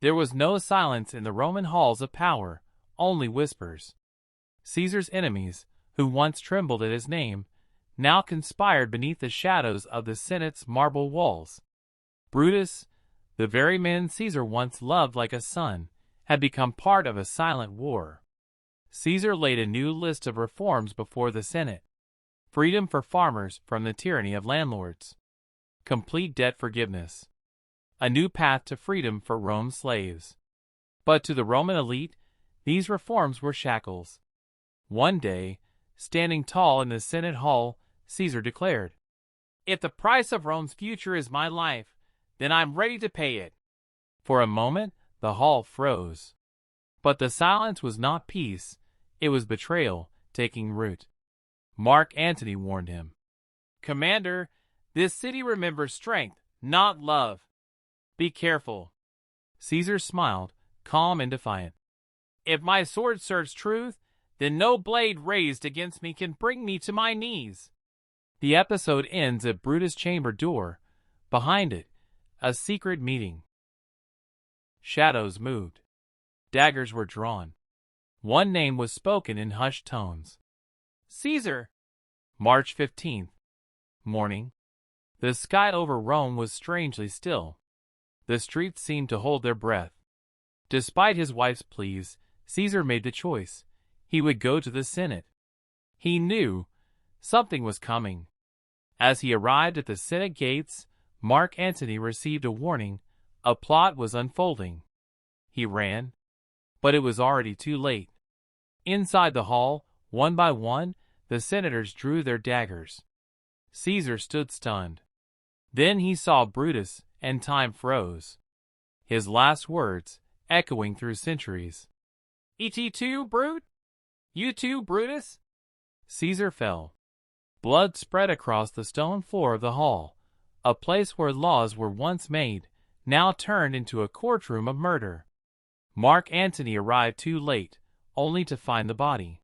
There was no silence in the Roman halls of power, only whispers. Caesar's enemies, who once trembled at his name, now conspired beneath the shadows of the Senate's marble walls. Brutus, the very man Caesar once loved like a son, had become part of a silent war. Caesar laid a new list of reforms before the Senate. Freedom for farmers from the tyranny of landlords. Complete debt forgiveness. A new path to freedom for Rome's slaves. But to the Roman elite, these reforms were shackles. One day, standing tall in the Senate hall, Caesar declared, "If the price of Rome's future is my life, then I'm ready to pay it." For a moment, the hall froze. But the silence was not peace, it was betrayal taking root. Mark Antony warned him. "Commander, this city remembers strength, not love. Be careful." Caesar smiled, calm and defiant. "If my sword serves truth, then no blade raised against me can bring me to my knees." The episode ends at Brutus' chamber door. Behind it, a secret meeting. Shadows moved. Daggers were drawn. One name was spoken in hushed tones. "Caesar." March 15th. Morning. The sky over Rome was strangely still. The streets seemed to hold their breath. Despite his wife's pleas, Caesar made the choice. He would go to the Senate. He knew something was coming. As he arrived at the Senate gates, Mark Antony received a warning. A plot was unfolding. He ran, but it was already too late. Inside the hall, one by one, the senators drew their daggers. Caesar stood stunned. Then he saw Brutus, and time froze. His last words, echoing through centuries. "Et tu, Brute? You too, Brutus?" Caesar fell. Blood spread across the stone floor of the hall. A place where laws were once made, now turned into a courtroom of murder. Mark Antony arrived too late, only to find the body.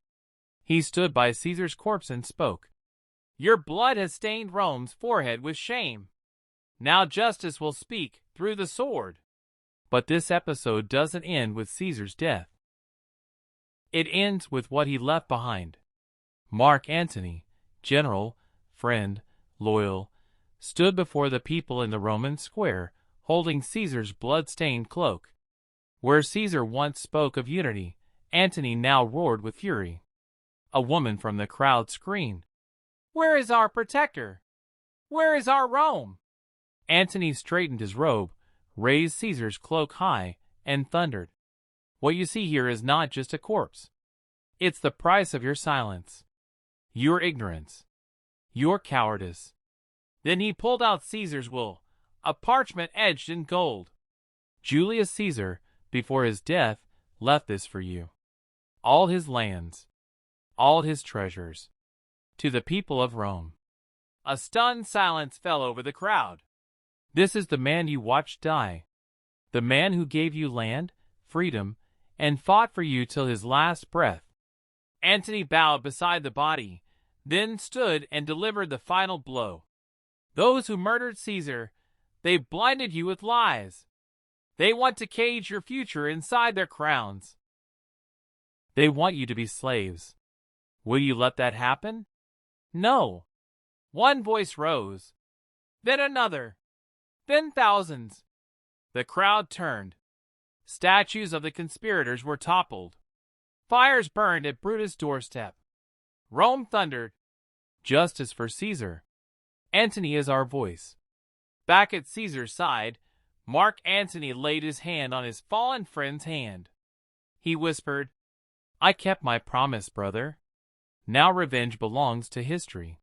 He stood by Caesar's corpse and spoke. "Your blood has stained Rome's forehead with shame. Now justice will speak through the sword." But this episode doesn't end with Caesar's death. It ends with what he left behind. Mark Antony, general, friend, loyal, stood before the people in the Roman square, holding Caesar's blood-stained cloak. Where Caesar once spoke of unity, Antony now roared with fury. A woman from the crowd screamed, "Where is our protector? Where is our Rome?" Antony straightened his robe, raised Caesar's cloak high, and thundered, "What you see here is not just a corpse. It's the price of your silence, your ignorance, your cowardice." Then he pulled out Caesar's will, a parchment edged in gold. "Julius Caesar, before his death, left this for you. All his lands, all his treasures, to the people of Rome." A stunned silence fell over the crowd. "This is the man you watched die. The man who gave you land, freedom, and fought for you till his last breath." Antony bowed beside the body, then stood and delivered the final blow. "Those who murdered Caesar, they blinded you with lies. They want to cage your future inside their crowns. They want you to be slaves. Will you let that happen?" "No." One voice rose, then another, then thousands. The crowd turned. Statues of the conspirators were toppled. Fires burned at Brutus' doorstep. Rome thundered, "Justice for Caesar. Antony is our voice." Back at Caesar's side, Mark Antony laid his hand on his fallen friend's hand. He whispered, "I kept my promise, brother. Now revenge belongs to history."